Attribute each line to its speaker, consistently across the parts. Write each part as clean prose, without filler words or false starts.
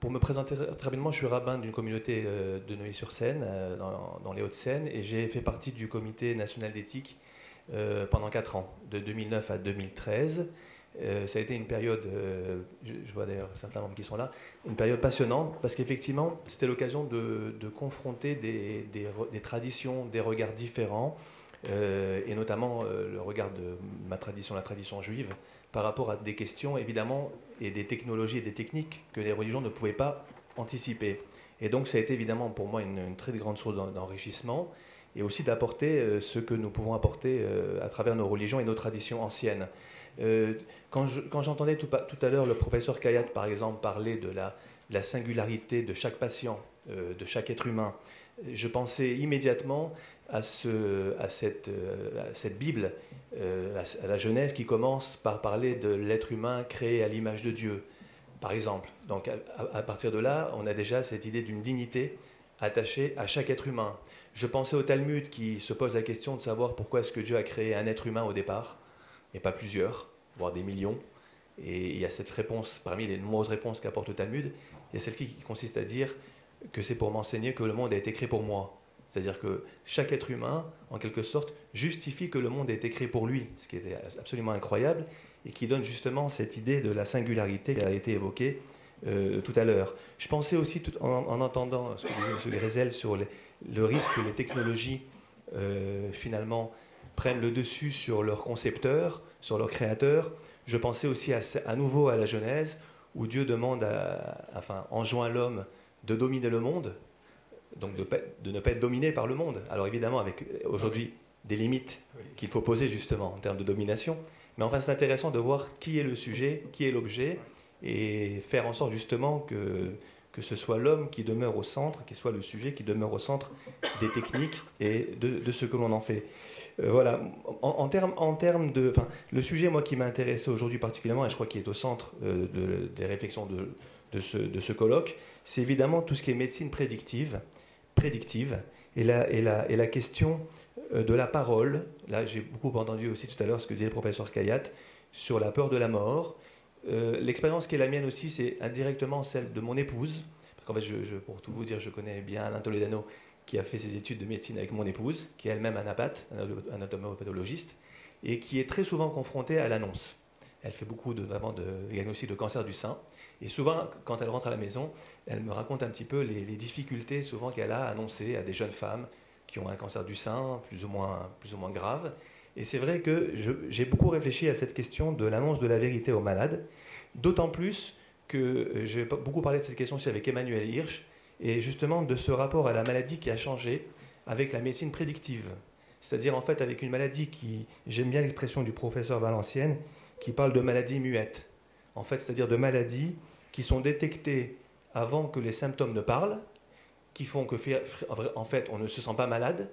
Speaker 1: pour me présenter très rapidement, je suis rabbin d'une communauté de Neuilly-sur-Seine, dans les Hauts-de-Seine, et j'ai fait partie du comité national d'éthique pendant 4 ans, de 2009 à 2013. Ça a été une période, je vois d'ailleurs certains membres qui sont là, une période passionnante, parce qu'effectivement, c'était l'occasion de confronter des traditions, des regards différents, et notamment le regard de ma tradition, la tradition juive, par rapport à des questions, évidemment, et des technologies et des techniques que les religions ne pouvaient pas anticiper. Et donc, ça a été évidemment pour moi une très grande source d'enrichissement, et aussi d'apporter ce que nous pouvons apporter à travers nos religions et nos traditions anciennes. Quand j'entendais tout à l'heure le professeur Kayat, par exemple, parler de la singularité de chaque patient, de chaque être humain, je pensais immédiatement à cette Bible, à la Genèse, qui commence par parler de l'être humain créé à l'image de Dieu, par exemple. Donc à partir de là, on a déjà cette idée d'une dignité attachée à chaque être humain. Je pensais au Talmud, qui se pose la question de savoir pourquoi est-ce que Dieu a créé un être humain au départ, et pas plusieurs, voire des millions. Et il y a cette réponse, parmi les nombreuses réponses qu'apporte le Talmud, il y a celle qui consiste à dire que c'est pour m'enseigner que le monde a été créé pour moi. C'est-à-dire que chaque être humain, en quelque sorte, justifie que le monde a été créé pour lui, ce qui était absolument incroyable, et qui donne justement cette idée de la singularité qui a été évoquée tout à l'heure. Je pensais aussi, en entendant ce que disait M. Grézel sur le risque que les technologies, finalement, prennent le dessus sur leurs concepteurs, sur leurs créateurs. Je pensais aussi à nouveau à la Genèse, où Dieu demande, enjoint l'homme de dominer le monde, donc de ne pas être dominé par le monde. Alors évidemment, avec aujourd'hui des limites qu'il faut poser justement en termes de domination, mais enfin c'est intéressant de voir qui est le sujet, qui est l'objet, et faire en sorte justement que ce soit l'homme qui demeure au centre, qui soit le sujet qui demeure au centre des techniques et de ce que l'on en fait. Voilà, en termes de... le sujet, moi, qui m'a intéressé aujourd'hui particulièrement, et je crois qu'il est au centre des réflexions de ce colloque, c'est évidemment tout ce qui est médecine prédictive, et la question de la parole. Là, j'ai beaucoup entendu aussi tout à l'heure ce que disait le professeur Kayat sur la peur de la mort. L'expérience qui est la mienne aussi, c'est indirectement celle de mon épouse, parce qu'en fait, pour tout vous dire, je connais bien Alain Toledano, qui a fait ses études de médecine avec mon épouse, qui est elle-même un anatomopathologiste, et qui est très souvent confrontée à l'annonce. Elle fait beaucoup de diagnostics de cancer du sein, et souvent, quand elle rentre à la maison, elle me raconte un petit peu les difficultés souvent qu'elle a à annoncer à des jeunes femmes qui ont un cancer du sein plus ou moins grave. Et c'est vrai que j'ai beaucoup réfléchi à cette question de l'annonce de la vérité aux malades, d'autant plus que j'ai beaucoup parlé de cette question aussi avec Emmanuel Hirsch, et justement de ce rapport à la maladie qui a changé avec la médecine prédictive. C'est-à-dire en fait avec une maladie qui, j'aime bien l'expression du professeur Valenciennes, qui parle de maladies muettes. En fait, c'est-à-dire de maladies qui sont détectées avant que les symptômes ne parlent, qui font que en fait on ne se sent pas malade,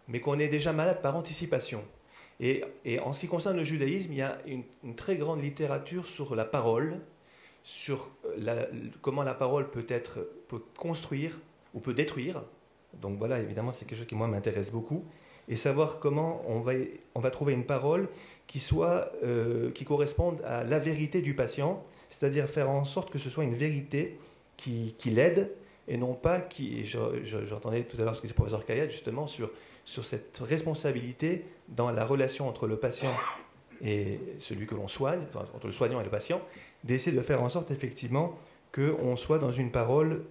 Speaker 1: mais qu'on est déjà malade par anticipation. Et en ce qui concerne le judaïsme, il y a une très grande littérature sur la parole, sur comment la parole peut construire ou peut détruire. Donc voilà, évidemment, c'est quelque chose qui, moi, m'intéresse beaucoup. Et savoir comment on va trouver une parole qui corresponde à la vérité du patient, c'est-à-dire faire en sorte que ce soit une vérité qui l'aide, et non pas j'entendais tout à l'heure ce que disait le professeur Kayat, justement, sur cette responsabilité dans la relation entre le patient et celui que l'on soigne, entre le soignant et le patient, d'essayer de faire en sorte effectivement qu'on soit dans une parole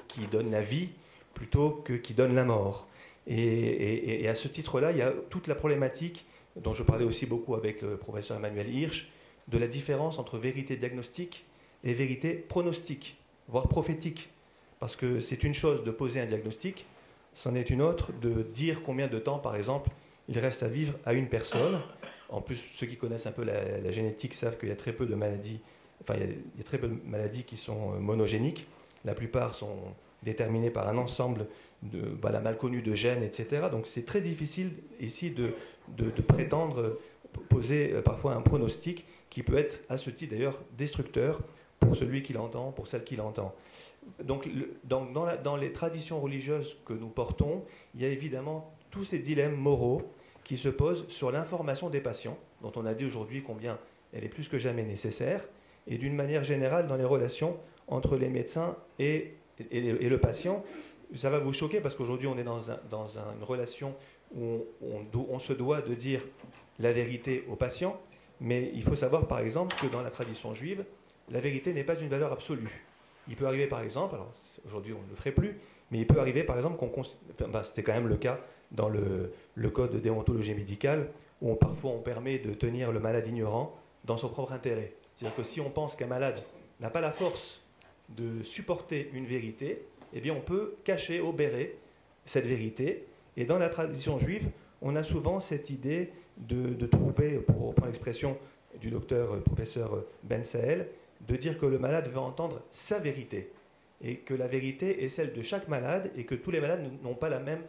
Speaker 1: qui donne la vie plutôt que qui donne la mort. Et à ce titre-là, il y a toute la problématique dont je parlais aussi beaucoup avec le professeur Emmanuel Hirsch, de la différence entre vérité diagnostique et vérité pronostique, voire prophétique. Parce que c'est une chose de poser un diagnostic, c'en est une autre de dire combien de temps, par exemple, il reste à vivre à une personne. En plus, ceux qui connaissent un peu la génétique savent qu'il y a très peu de maladies, il y a très peu de maladies qui sont monogéniques. La plupart sont déterminées par un ensemble mal connu de gènes, etc. Donc c'est très difficile ici de prétendre poser parfois un pronostic qui peut être, à ce titre d'ailleurs, destructeur pour celui qui l'entend, pour celle qui l'entend. Donc dans les traditions religieuses que nous portons, il y a évidemment tous ces dilemmes moraux qui se posent sur l'information des patients, dont on a dit aujourd'hui combien elle est plus que jamais nécessaire, et d'une manière générale dans les relations entre les médecins et le patient. Ça va vous choquer parce qu'aujourd'hui on est dans une relation où on se doit de dire la vérité au patient, mais il faut savoir par exemple que dans la tradition juive, la vérité n'est pas une valeur absolue. Il peut arriver par exemple, alors aujourd'hui on ne le ferait plus, mais il peut arriver par exemple c'était quand même le cas dans le code de déontologie médicale, où parfois on permet de tenir le malade ignorant dans son propre intérêt. C'est-à-dire que si on pense qu'un malade n'a pas la force de supporter une vérité, eh bien on peut cacher, obérer cette vérité. Et dans la tradition juive, on a souvent cette idée de trouver, pour reprendre l'expression du docteur professeur Ben Sahel, de dire que le malade veut entendre sa vérité et que la vérité est celle de chaque malade et que tous les malades n'ont pas la même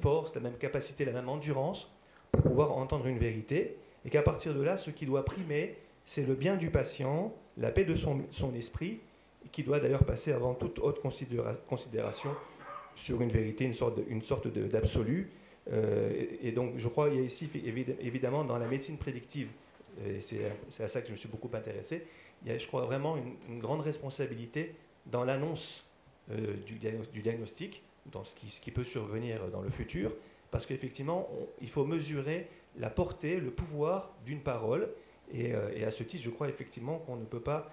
Speaker 1: force, la même capacité, la même endurance pour pouvoir entendre une vérité et qu'à partir de là, ce qui doit primer, c'est le bien du patient, la paix de son esprit, qui doit d'ailleurs passer avant toute autre considération sur une vérité, une sorte d'absolu. Et donc je crois qu'il y a ici évidemment dans la médecine prédictive, et c'est à ça que je me suis beaucoup intéressé, il y a je crois vraiment une grande responsabilité dans l'annonce du diagnostic, dans ce qui peut survenir dans le futur, parce qu'effectivement il faut mesurer la portée, le pouvoir d'une parole, et à ce titre je crois effectivement qu'on ne peut pas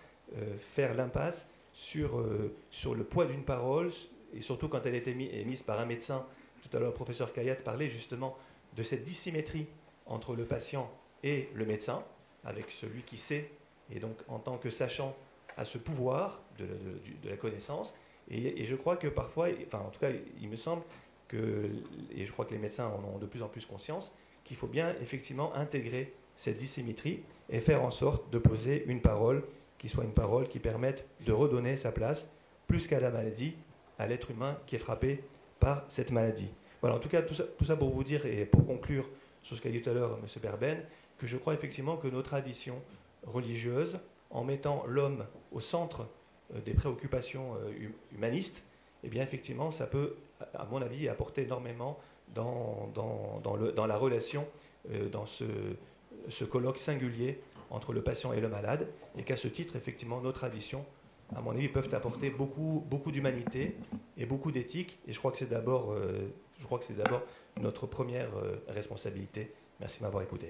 Speaker 1: faire l'impasse sur le poids d'une parole, et surtout quand elle est émise par un médecin. Tout à l'heure, le professeur Kayat parlait justement de cette dissymétrie entre le patient et le médecin, avec celui qui sait, et donc en tant que sachant, a ce pouvoir de la connaissance. Et je crois que parfois, enfin en tout cas, il me semble que, et je crois que les médecins en ont de plus en plus conscience, qu'il faut bien effectivement intégrer cette dissymétrie et faire en sorte de poser une parole qui soit une parole qui permette de redonner sa place, plus qu'à la maladie, à l'être humain qui est frappé par cette maladie. Voilà, en tout cas, tout ça pour vous dire, et pour conclure sur ce qu'a dit tout à l'heure M. Perben, que je crois effectivement que nos traditions religieuses, en mettant l'homme au centre des préoccupations humanistes, eh bien effectivement, ça peut, à mon avis, apporter énormément dans la relation, dans ce colloque singulier entre le patient et le malade, et qu'à ce titre, effectivement, nos traditions, à mon avis, peuvent apporter beaucoup d'humanité et beaucoup d'éthique, et je crois que c'est d'abord notre première responsabilité. Merci de m'avoir écouté.